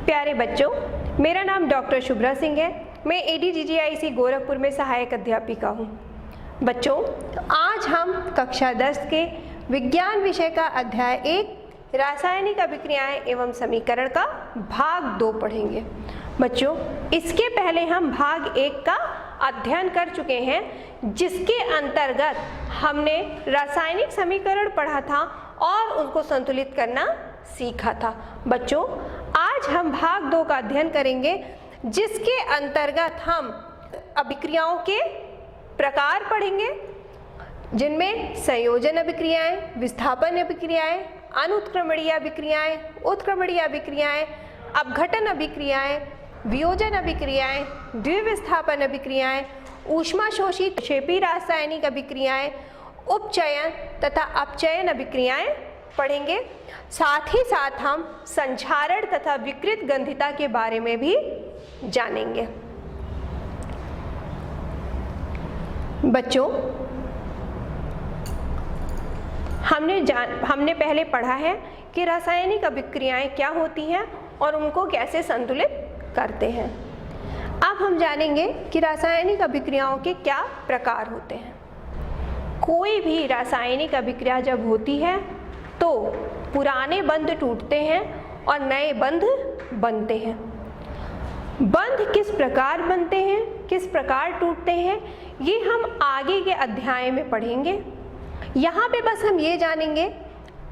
प्यारे बच्चों, मेरा नाम डॉक्टर शुभ्रा सिंह है। मैं ADGGIC गोरखपुर में सहायक अध्यापिका हूँ। बच्चों, आज हम कक्षा 10 के विज्ञान विषय का अध्याय 1 रासायनिक अभिक्रियाएं एवं समीकरण का भाग 2 पढ़ेंगे। बच्चों, इसके पहले हम भाग 1 का अध्ययन कर चुके हैं, जिसके अंतर्गत हमने रासायनिक समीकरण पढ़ा था और उनको संतुलित करना सीखा था। बच्चों, आज हम भाग 2 का अध्ययन करेंगे, जिसके अंतर्गत हम अभिक्रियाओं के प्रकार पढ़ेंगे, जिनमें संयोजन अभिक्रियाएं, विस्थापन अभिक्रियाएं, अनुत्क्रमणीय अभिक्रियाएं, उत्क्रमणीय अभिक्रियाएं, अपघटन अभिक्रियाएं, वियोजन अभिक्रियाएं, द्विविस्थापन अभिक्रियाएं, ऊष्माशोषी क्षेपी रासायनिक अभिक्रियाएं, उपचयन तथा अपचयन अभिक्रियाएं पढ़ेंगे। साथ ही साथ हम संक्षारण तथा विकृत गंधिता के बारे में भी जानेंगे। बच्चों, हमने पहले पढ़ा है कि रासायनिक अभिक्रियाएं क्या होती हैं और उनको कैसे संतुलित करते हैं। अब हम जानेंगे कि रासायनिक अभिक्रियाओं के क्या प्रकार होते हैं। कोई भी रासायनिक अभिक्रिया जब होती है तो पुराने बंध टूटते हैं और नए बंध बनते हैं। बंध किस प्रकार बनते हैं, किस प्रकार टूटते हैं, ये हम आगे के अध्याय में पढ़ेंगे। यहाँ पे बस हम ये जानेंगे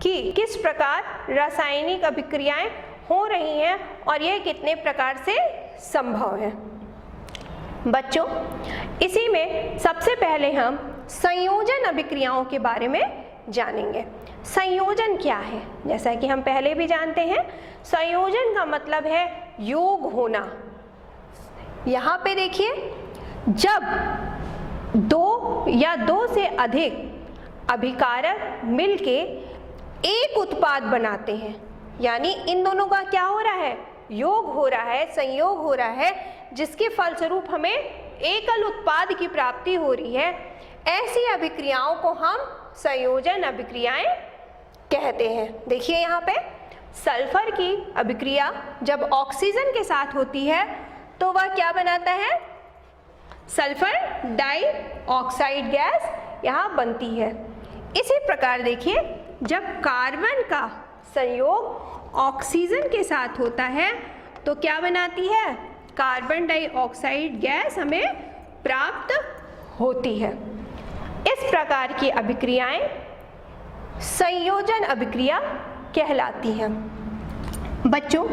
कि किस प्रकार रासायनिक अभिक्रियाएं हो रही हैं और ये कितने प्रकार से संभव है। बच्चों, इसी में सबसे पहले हम संयोजन अभिक्रियाओं के बारे में जानेंगे। संयोजन क्या है? जैसा कि हम पहले भी जानते हैं, संयोजन का मतलब है योग होना। यहाँ पे देखिए, जब दो या दो से अधिक अभिकारक मिलके एक उत्पाद बनाते हैं, यानी इन दोनों का क्या हो रहा है? योग हो रहा है, संयोग हो रहा है, जिसके फलस्वरूप हमें एकल उत्पाद की प्राप्ति हो रही है। ऐसी अभिक्रियाओं को हम संयोजन अभिक्रियाएं कहते हैं। देखिए यहाँ पे, सल्फर की अभिक्रिया जब ऑक्सीजन के साथ होती है तो वह क्या बनाता है? सल्फर डाइऑक्साइड गैस यहाँ बनती है। इसी प्रकार देखिए, जब कार्बन का संयोग ऑक्सीजन के साथ होता है तो क्या बनाती है? कार्बन डाइऑक्साइड गैस हमें प्राप्त होती है। इस प्रकार की अभिक्रियाएं संयोजन अभिक्रिया कहलाती हैं। बच्चों,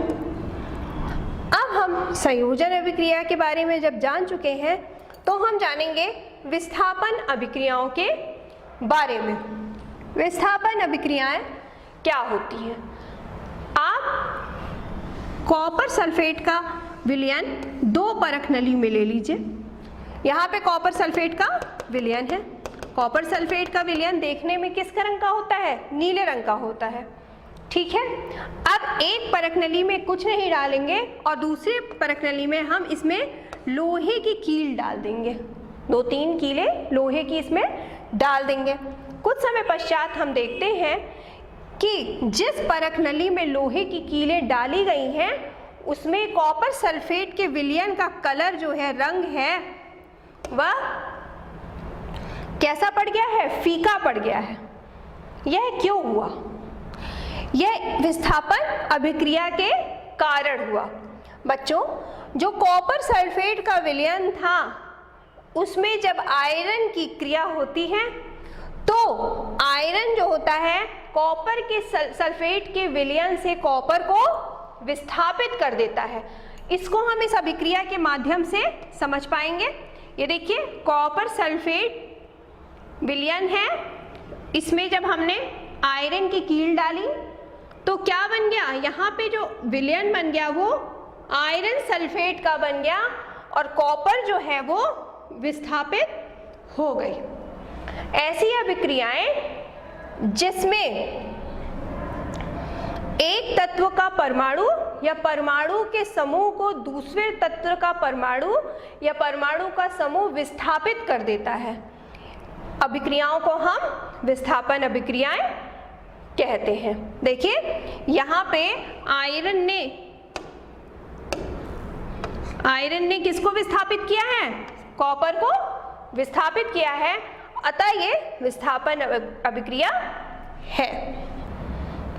अब हम संयोजन अभिक्रिया के बारे में जब जान चुके हैं तो हम जानेंगे विस्थापन अभिक्रियाओं के बारे में। विस्थापन अभिक्रियाएं क्या होती हैं? आप कॉपर सल्फेट का विलयन 2 परख नली में ले लीजिए। यहाँ पे कॉपर सल्फेट का विलयन है। कॉपर सल्फेट का विलयन देखने में किस रंग का होता है? नीले रंग का होता है। ठीक है। अब एक परख नली में कुछ नहीं डालेंगे और दूसरे परख नली में हम इसमें लोहे की कील डाल देंगे। 2-3 कीलें लोहे की इसमें डाल देंगे। कुछ समय पश्चात हम देखते हैं कि जिस परख नली में लोहे की कीलें डाली गई हैं, उसमें कॉपर सल्फेट के विलयन का कलर जो है, रंग है, वह कैसा पड़ गया है? फीका पड़ गया है। यह क्यों हुआ? यह विस्थापन अभिक्रिया के कारण हुआ। बच्चों, जो कॉपर सल्फेट का विलयन था, उसमें जब आयरन की क्रिया होती है तो आयरन जो होता है कॉपर के सल्फेट के विलयन से कॉपर को विस्थापित कर देता है। इसको हम इस अभिक्रिया के माध्यम से समझ पाएंगे। ये देखिए, कॉपर सल्फेट विलयन है, इसमें जब हमने आयरन की कील डाली तो क्या बन गया? यहाँ पे जो विलयन बन गया वो आयरन सल्फेट का बन गया और कॉपर जो है वो विस्थापित हो गई। ऐसी अभिक्रियाएं जिसमें एक तत्व का परमाणु या परमाणु के समूह को दूसरे तत्व का परमाणु या परमाणु का समूह विस्थापित कर देता है, अभिक्रियाओं को हम विस्थापन अभिक्रियाएं कहते हैं। देखिए, यहाँ पे आयरन ने आयरन ने किसको विस्थापित किया है? कॉपर को विस्थापित किया है, अतः ये विस्थापन अभिक्रिया है।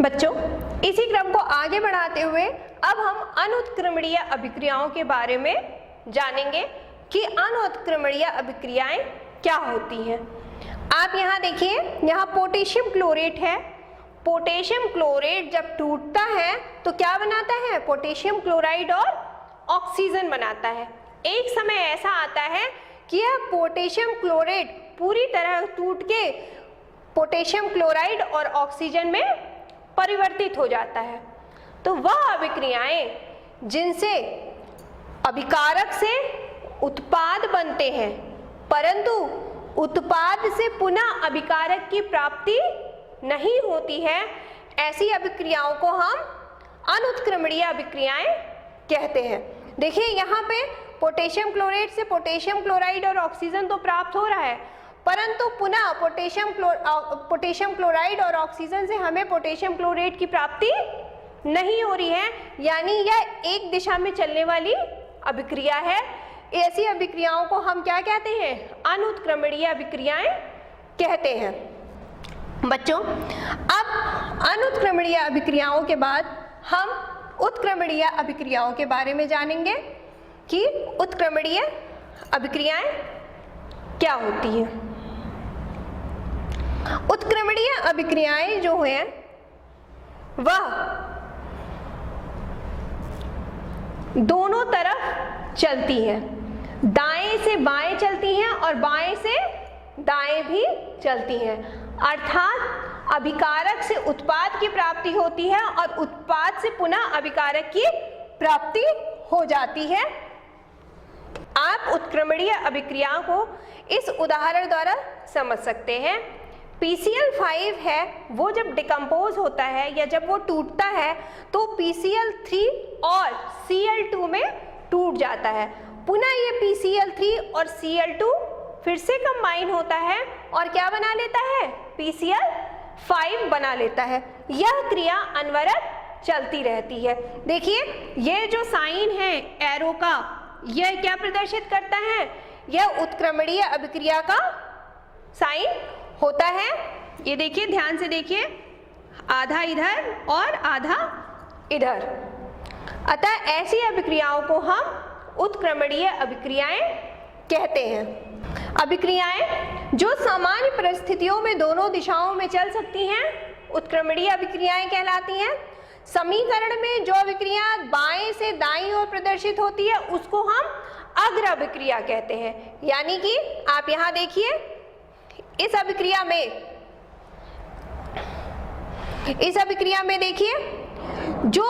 बच्चों, इसी क्रम को आगे बढ़ाते हुए अब हम अनुत्क्रमणीय अभिक्रियाओं के बारे में जानेंगे कि अनुत्क्रमणीय अभिक्रियाएं क्या होती हैं। आप यहाँ देखिए, यहाँ पोटेशियम क्लोरेट है। पोटेशियम क्लोरेट जब टूटता है तो क्या बनाता है? पोटेशियम क्लोराइड और ऑक्सीजन बनाता है। एक समय ऐसा आता है कि यह पोटेशियम क्लोरेट पूरी तरह टूट के पोटेशियम क्लोराइड और ऑक्सीजन में परिवर्तित हो जाता है। तो वह अभिक्रियाएं जिनसे अभिकारक से उत्पाद बनते हैं परंतु उत्पाद से पुनः अभिकारक की प्राप्ति नहीं होती है, ऐसी अभिक्रियाओं को हम अनुत्क्रमणीय अभिक्रियाएं कहते हैं। देखिए यहाँ पे पोटेशियम क्लोरेट से पोटेशियम क्लोराइड और ऑक्सीजन तो प्राप्त हो रहा है, परंतु पुनः पोटेशियम क्लोराइड और ऑक्सीजन से हमें पोटेशियम क्लोरेट की प्राप्ति नहीं हो रही है, यानी यह एक दिशा में चलने वाली अभिक्रिया है। ऐसी अभिक्रियाओं को हम क्या कहते हैं? अनुत्क्रमणीय अभिक्रियाएं कहते हैं। बच्चों, अब अनुत्क्रमणीय अभिक्रियाओं के बाद हम उत्क्रमणीय अभिक्रियाओं के बारे में जानेंगे कि उत्क्रमणीय अभिक्रियाएं क्या होती हैं। उत्क्रमणीय अभिक्रियाएं जो हैं वह दोनों तरफ चलती हैं, दाएं से बाएं चलती हैं और बाएं से दाएं भी चलती हैं, अर्थात अभिकारक से उत्पाद की प्राप्ति होती है और उत्पाद से पुनः अभिकारक की प्राप्ति हो जाती है। आप उत्क्रमणीय अभिक्रियाओं को इस उदाहरण द्वारा समझ सकते हैं। PCl5 है, वो जब डिकम्पोज होता है या जब वो टूटता है तो PCl3 और Cl2 में टूट जाता है। पुनः ये PCl3 और Cl2 फिर से कंबाइन होता है और क्या बना लेता है? PCl5 बना लेता है। यह क्रिया अनवरत चलती रहती है। देखिए, ये जो साइन है एरो का, यह क्या प्रदर्शित करता है? यह उत्क्रमणीय अभिक्रिया का साइन होता है। ये देखिए, ध्यान से देखिए, आधा इधर और आधा इधर। अतः ऐसी अभिक्रियाओं को हम उत्क्रमणीय अभिक्रियाएं कहते हैं। अभिक्रियाएं जो सामान्य परिस्थितियों में दोनों दिशाओं में चल सकती हैं उत्क्रमणीय अभिक्रियाएं कहलाती हैं। समीकरण में जो अभिक्रिया बाएं से दाईं ओर प्रदर्शित होती है उसको हम अग्र अभिक्रिया कहते हैं। यानी कि आप यहाँ देखिए, इस अभिक्रिया में देखिए, जो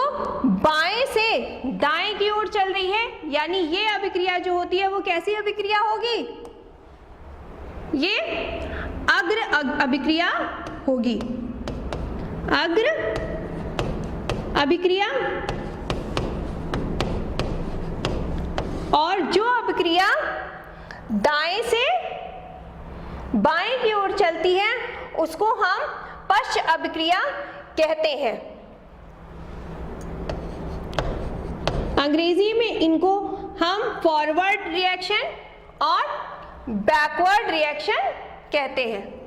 बाएं से दाएं की ओर चल रही है, यानी ये अभिक्रिया जो होती है वो कैसी अभिक्रिया होगी? ये अग्र अभिक्रिया होगी। अग्र अभिक्रिया। और जो अभिक्रिया दाएं से बाएं की ओर चलती है उसको हम पश्च अभिक्रिया कहते हैं। अंग्रेजी में इनको हम फॉरवर्ड रिएक्शन और बैकवर्ड रिएक्शन कहते हैं।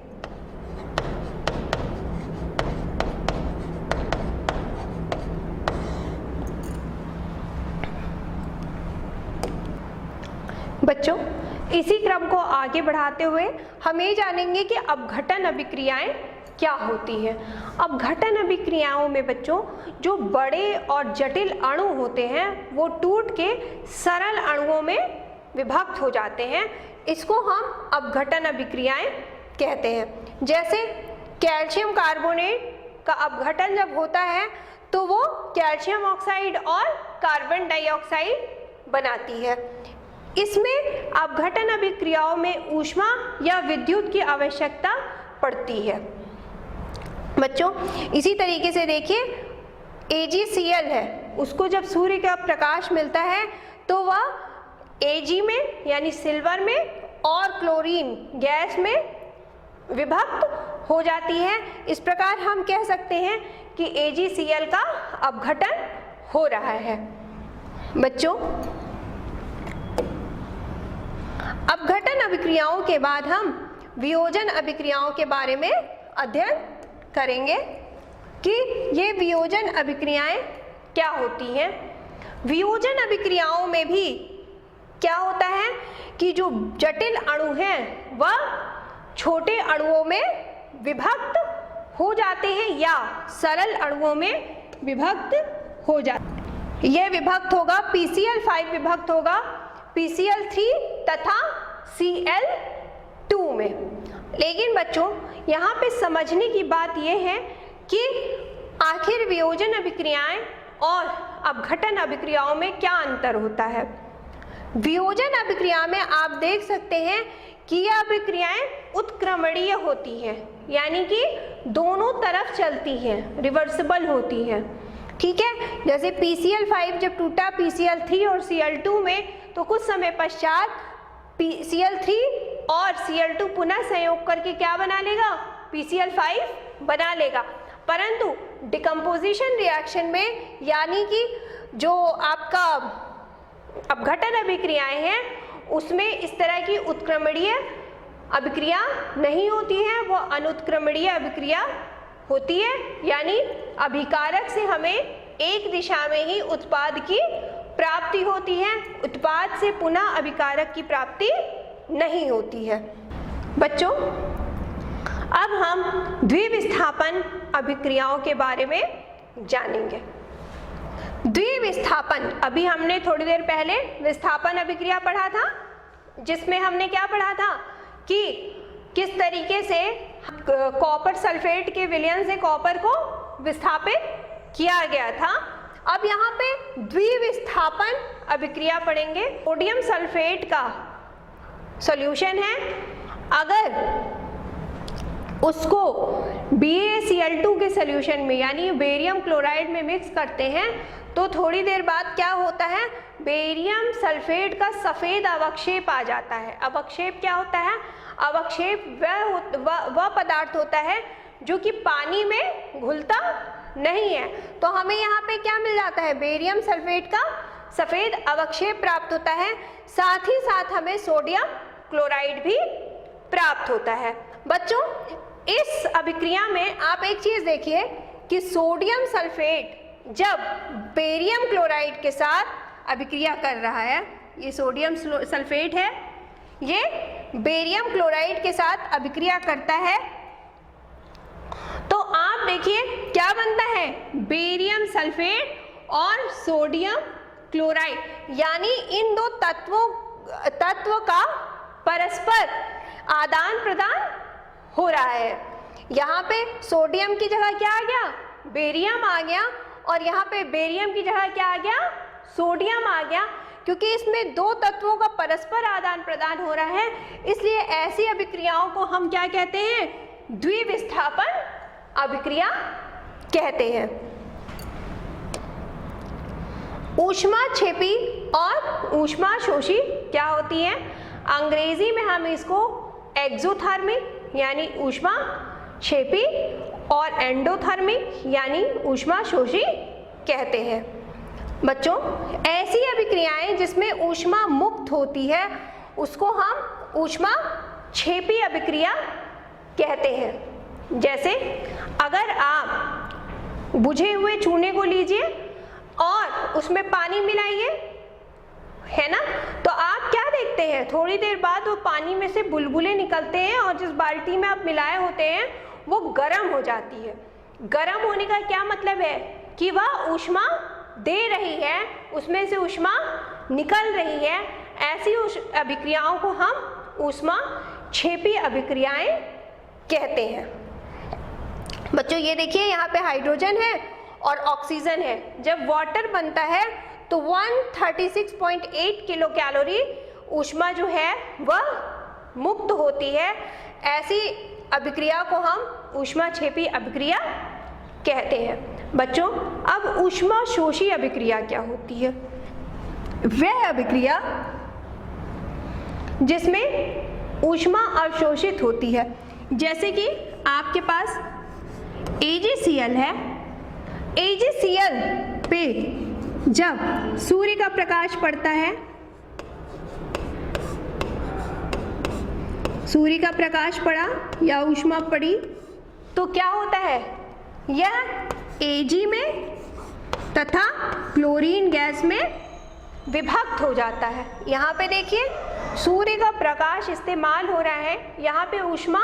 बच्चों, इसी क्रम को आगे बढ़ाते हुए हम ये जानेंगे कि अपघटन अभिक्रियाएं क्या होती हैं। अपघटन अभिक्रियाओं में बच्चों जो बड़े और जटिल अणु होते हैं वो टूट के सरल अणुओं में विभक्त हो जाते हैं, इसको हम अपघटन अभिक्रियाएं कहते हैं। जैसे कैल्शियम कार्बोनेट का अपघटन जब होता है तो वो कैल्शियम ऑक्साइड और कार्बन डाइऑक्साइड बनाती है। इसमें अपघटन अभिक्रियाओं में ऊष्मा या विद्युत की आवश्यकता पड़ती है। बच्चों, इसी तरीके से देखिए, AgCl है, उसको जब सूर्य का प्रकाश मिलता है तो वह Ag में यानी सिल्वर में और क्लोरीन गैस में विभक्त हो जाती है। इस प्रकार हम कह सकते हैं कि AgCl का अपघटन हो रहा है। बच्चों, अपघटन अभिक्रियाओं के बाद हम वियोजन अभिक्रियाओं के बारे में अध्ययन करेंगे कि ये वियोजन अभिक्रियाएं क्या होती हैं। वियोजन अभिक्रियाओं में भी क्या होता है कि जो जटिल अणु हैं वह छोटे अणुओं में विभक्त हो जाते हैं या सरल अणुओं में विभक्त हो जाते हैं। यह विभक्त होगा PCl5 विभक्त होगा PCl3 तथा Cl2 में। लेकिन बच्चों यहाँ पे समझने की बात यह है कि आखिर वियोजन अभिक्रियाएं और अपघटन अभिक्रियाओं में क्या अंतर होता है। वियोजन अभिक्रिया में आप देख सकते हैं कि यह अभिक्रियाएं उत्क्रमणीय होती हैं, यानी कि दोनों तरफ चलती हैं, रिवर्सिबल होती हैं। ठीक है, जैसे PCl5 जब टूटा PCl3 और Cl2 में, तो कुछ समय पश्चात Cl3 और Cl2 पुनः संयोग करके क्या बना लेगा, PCl5 बना लेगा। परंतु डिकम्पोजिशन रिएक्शन में, यानी कि जो आपका अपघटन अभिक्रियाएं हैं, उसमें इस तरह की उत्क्रमणीय अभिक्रिया नहीं होती है, वो अनुत्क्रमणीय अभिक्रिया होती है। यानी अभिकारक से हमें एक दिशा में ही उत्पाद की प्राप्ति होती है, उत्पाद से पुनः अभिकारक की प्राप्ति नहीं होती है। बच्चों, अब हम द्विविस्थापन अभिक्रियाओं के बारे में जानेंगे। द्विविस्थापन, अभी हमने थोड़ी देर पहले विस्थापन अभिक्रिया पढ़ा था, जिसमें हमने क्या पढ़ा था कि किस तरीके से कॉपर सल्फेट के विलयन से कॉपर को विस्थापित किया गया था। अब यहाँ पे द्विविस्थापन अभिक्रिया पढ़ेंगे। सोडियम सल्फेट का सॉल्यूशन है, अगर उसको BaCl2 के सॉल्यूशन में यानी बेरियम क्लोराइड में मिक्स करते हैं, तो थोड़ी देर बाद क्या होता है, बेरियम सल्फेट का सफ़ेद अवक्षेप आ जाता है। अवक्षेप क्या होता है, अवक्षेप वह पदार्थ होता है जो कि पानी में घुलता नहीं है। तो हमें यहाँ पे क्या मिल जाता है, बेरियम सल्फेट का सफ़ेद अवक्षेप प्राप्त होता है, साथ ही साथ हमें सोडियम क्लोराइड भी प्राप्त होता है। बच्चों, इस अभिक्रिया में आप एक चीज़ देखिए कि सोडियम सल्फेट जब बेरियम क्लोराइड के साथ अभिक्रिया कर रहा है, ये सोडियम सल्फेट है, ये बेरियम क्लोराइड के साथ अभिक्रिया करता है, तो आप देखिए क्या बनता है, बेरियम सल्फेट और सोडियम क्लोराइड, यानी इन दो तत्व का परस्पर आदान प्रदान हो रहा है। यहाँ पे सोडियम की जगह क्या आ गया, बेरियम आ गया, और यहाँ पे बेरियम की जगह क्या आ गया, सोडियम आ गया। क्योंकि इसमें दो तत्वों का परस्पर आदान प्रदान हो रहा है, इसलिए ऐसी अभिक्रियाओं को हम क्या कहते हैं, द्विविस्थापन अभिक्रिया कहते हैं। ऊष्माक्षेपी और ऊष्माशोषी क्या होती है, अंग्रेजी में हम इसको एक्सोथर्मिक यानी ऊष्माक्षेपी और एंडोथर्मिक यानी ऊष्माशोषी कहते हैं। बच्चों, ऐसी अभिक्रियाएं जिसमें ऊष्मा मुक्त होती है उसको हम ऊष्माक्षेपी अभिक्रिया कहते हैं। जैसे अगर आप बुझे हुए चूने को लीजिए और उसमें पानी मिलाइए, है ना, तो आप क्या देखते हैं, थोड़ी देर बाद वो पानी में से बुलबुले निकलते हैं और जिस बाल्टी में आप मिलाए होते हैं वो गर्म हो जाती है। गर्म होने का क्या मतलब है कि वह ऊष्मा दे रही है, उसमें से ऊष्मा निकल रही है। ऐसी अभिक्रियाओं को हम ऊष्माक्षेपी अभिक्रियाएं कहते हैं। बच्चों, ये देखिए यहाँ पे हाइड्रोजन है और ऑक्सीजन है। जब वाटर बनता है तो 136.8 किलो कैलोरी ऊष्मा जो है वह मुक्त होती है। ऐसी अभिक्रिया को हम ऊष्माक्षेपी अभिक्रिया कहते हैं। बच्चों, अब ऊष्माशोषी अभिक्रिया क्या होती है, वह अभिक्रिया जिसमें ऊष्मा अवशोषित होती है। जैसे कि आपके पास AgCl है, AgCl पे जब सूर्य का प्रकाश पड़ता है सूर्य का प्रकाश पड़ा या ऊष्मा पड़ी तो क्या होता है, यह Ag में तथा क्लोरीन गैस में विभक्त हो जाता है। यहाँ पे देखिए सूर्य का प्रकाश इस्तेमाल हो रहा है, यहाँ पे ऊष्मा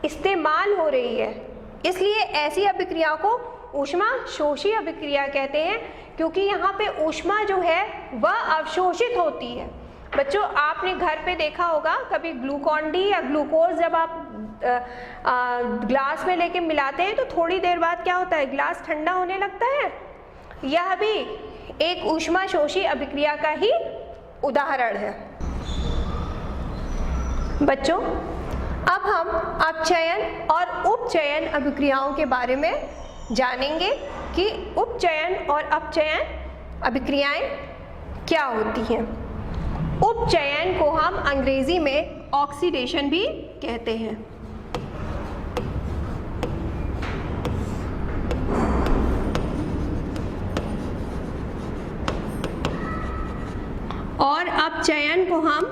इस्तेमाल हो रही है, इसलिए ऐसी अभिक्रिया को ऊष्मा शोषी अभिक्रिया कहते हैं, क्योंकि यहाँ पे ऊष्मा जो है वह अवशोषित होती है। बच्चों आपने घर पे देखा होगा कभी ग्लूकॉन डी या ग्लूकोज जब आप ग्लास में लेके मिलाते हैं तो थोड़ी देर बाद क्या होता है, ग्लास ठंडा होने लगता है। यह भी एक ऊष्मा शोषी अभिक्रिया का ही उदाहरण है। बच्चों अब हम अपचयन और उपचयन अभिक्रियाओं के बारे में जानेंगे कि उपचयन और अपचयन अभिक्रियाएं क्या होती हैं। उपचयन को हम अंग्रेजी में ऑक्सीडेशन भी कहते हैं। और अपचयन को हम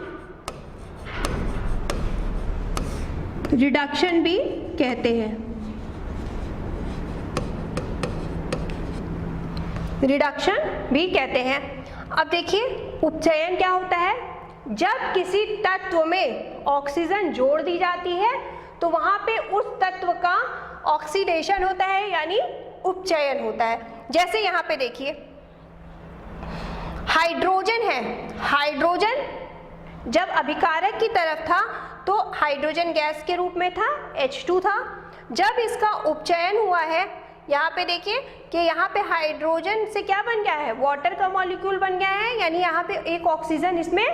रिडक्शन भी कहते हैं। रिडक्शन भी कहते हैं। अब देखिए उपचयन क्या होता है, जब किसी तत्व में ऑक्सीजन जोड़ दी जाती है तो वहां पे उस तत्व का ऑक्सीडेशन होता है यानी उपचयन होता है। जैसे यहाँ पे देखिए हाइड्रोजन है, हाइड्रोजन जब अभिकारक की तरफ था तो हाइड्रोजन गैस के रूप में था, H2 था। जब इसका उपचयन हुआ है, यहाँ पे देखिए कि यहाँ पे हाइड्रोजन से क्या बन गया है, वाटर का मॉलिक्यूल बन गया है, यानी यहाँ पे एक ऑक्सीजन इसमें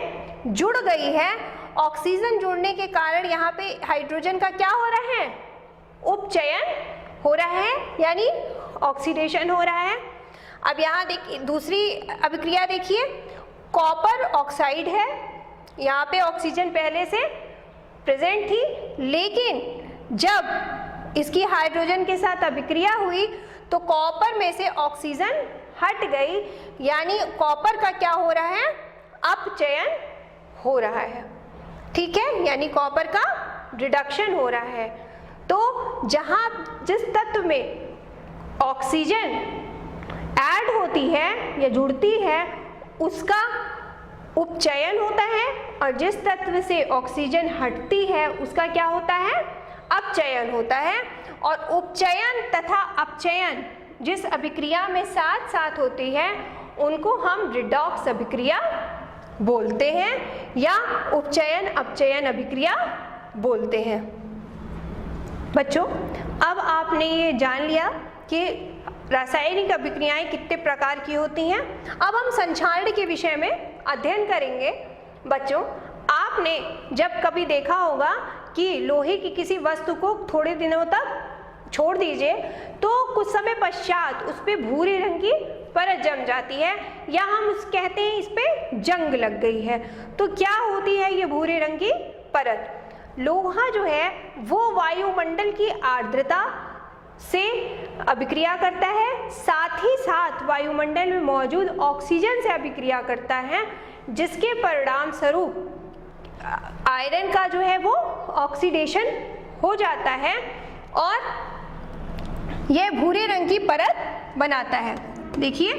जुड़ गई है। ऑक्सीजन जुड़ने के कारण यहाँ पे हाइड्रोजन का क्या हो रहा है, उपचयन हो रहा है यानी ऑक्सीडेशन हो रहा है। अब यहाँ देखिए दूसरी अभिक्रिया देखिए, कॉपर ऑक्साइड है, यहाँ पे ऑक्सीजन पहले से प्रेजेंट थी, लेकिन जब इसकी हाइड्रोजन के साथ अभिक्रिया हुई तो कॉपर में से ऑक्सीजन हट गई, यानी कॉपर का क्या हो रहा है, अपचयन हो रहा है। ठीक है, यानी कॉपर का रिडक्शन हो रहा है। तो जहाँ जिस तत्व में ऑक्सीजन ऐड होती है या जुड़ती है उसका उपचयन होता है, और जिस तत्व से ऑक्सीजन हटती है उसका क्या होता है, अपचयन होता है। और उपचयन तथा अपचयन जिस अभिक्रिया में साथ साथ होती है उनको हम रिडॉक्स अभिक्रिया बोलते हैं या उपचयन अपचयन अभिक्रिया बोलते हैं। बच्चों अब आपने ये जान लिया कि रासायनिक अभिक्रियाएं कितने प्रकार की होती हैं। अब हम संक्षारण के विषय में अध्ययन करेंगे। बच्चों आपने जब कभी देखा होगा कि लोहे की किसी वस्तु को थोड़े दिनों तक छोड़ दीजिए तो कुछ समय पश्चात उस पर भूरे रंग की परत जम जाती है, या हम उस कहते हैं इस पे जंग लग गई है। तो क्या होती है ये भूरे रंग की परत? लोहा जो है वो वायुमंडल की आर्द्रता से अभिक्रिया करता है, साथ ही साथ वायुमंडल में मौजूद ऑक्सीजन से अभिक्रिया करता है, जिसके परिणाम स्वरूप आयरन का जो है वो ऑक्सीडेशन हो जाता है और यह भूरे रंग की परत बनाता है। देखिए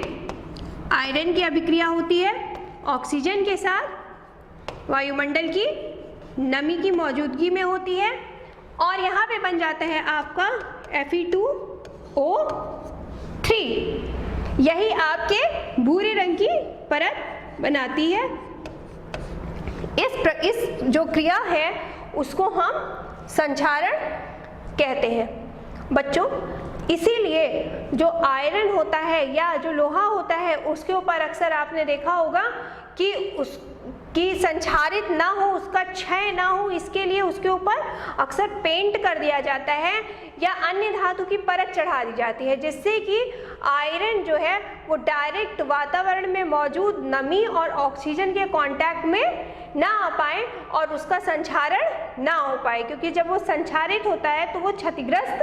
आयरन की अभिक्रिया होती है ऑक्सीजन के साथ, वायुमंडल की नमी की मौजूदगी में होती है, और यहाँ पे बन जाता है आपका Fe2O3। यही आपके भूरे रंग की परत बनाती है। इस जो क्रिया है उसको हम संक्षारण कहते हैं। बच्चों इसीलिए जो आयरन होता है या जो लोहा होता है उसके ऊपर अक्सर आपने देखा होगा कि उसकी संक्षारित ना हो, उसका क्षय ना हो, इसके लिए उसके ऊपर अक्सर पेंट कर दिया जाता है या अन्य धातु की परत चढ़ा दी जाती है, जिससे कि आयरन जो है वो डायरेक्ट वातावरण में मौजूद नमी और ऑक्सीजन के कांटेक्ट में ना आ पाए और उसका संक्षारण ना हो पाए, क्योंकि जब वो संक्षारित होता है तो वो क्षतिग्रस्त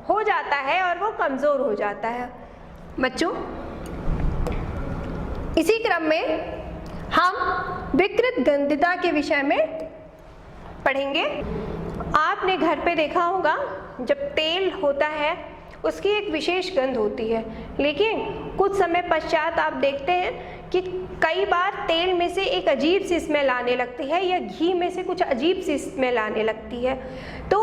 हो जाता है और वो कमज़ोर हो जाता है। बच्चों इसी क्रम में हम विकृत गंधिता के विषय में पढ़ेंगे। आपने घर पे देखा होगा जब तेल होता है उसकी एक विशेष गंध होती है, लेकिन कुछ समय पश्चात आप देखते हैं कि कई बार तेल में से एक अजीब सी स्मेल आने लगती है या घी में से कुछ अजीब सी स्मेल आने लगती है। तो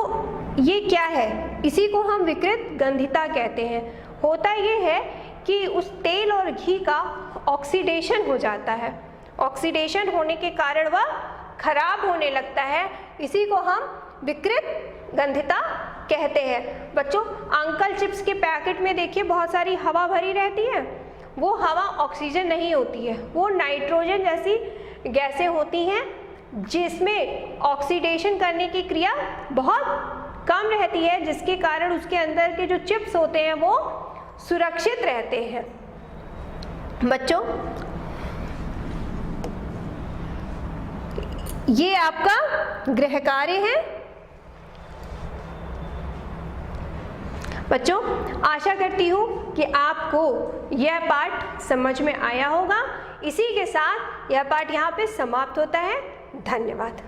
ये क्या है? इसी को हम विकृत गंधिता कहते हैं। होता ये है कि उस तेल और घी का ऑक्सीडेशन हो जाता है। ऑक्सीडेशन होने के कारण वह खराब होने लगता है। इसी को हम विकृत गंधिता कहते हैं। बच्चों, अंकल चिप्स के पैकेट में देखिए बहुत सारी हवा भरी रहती है। वो हवा ऑक्सीजन नहीं होती है, वो नाइट्रोजन जैसी गैसें होती हैं जिसमें ऑक्सीडेशन करने की क्रिया बहुत कम रहती है, जिसके कारण उसके अंदर के जो चिप्स होते हैं वो सुरक्षित रहते हैं। बच्चों, ये आपका गृह कार्य है। बच्चों, आशा करती हूँ कि आपको यह पाठ समझ में आया होगा। इसी के साथ यह पाठ यहाँ पे समाप्त होता है। धन्यवाद।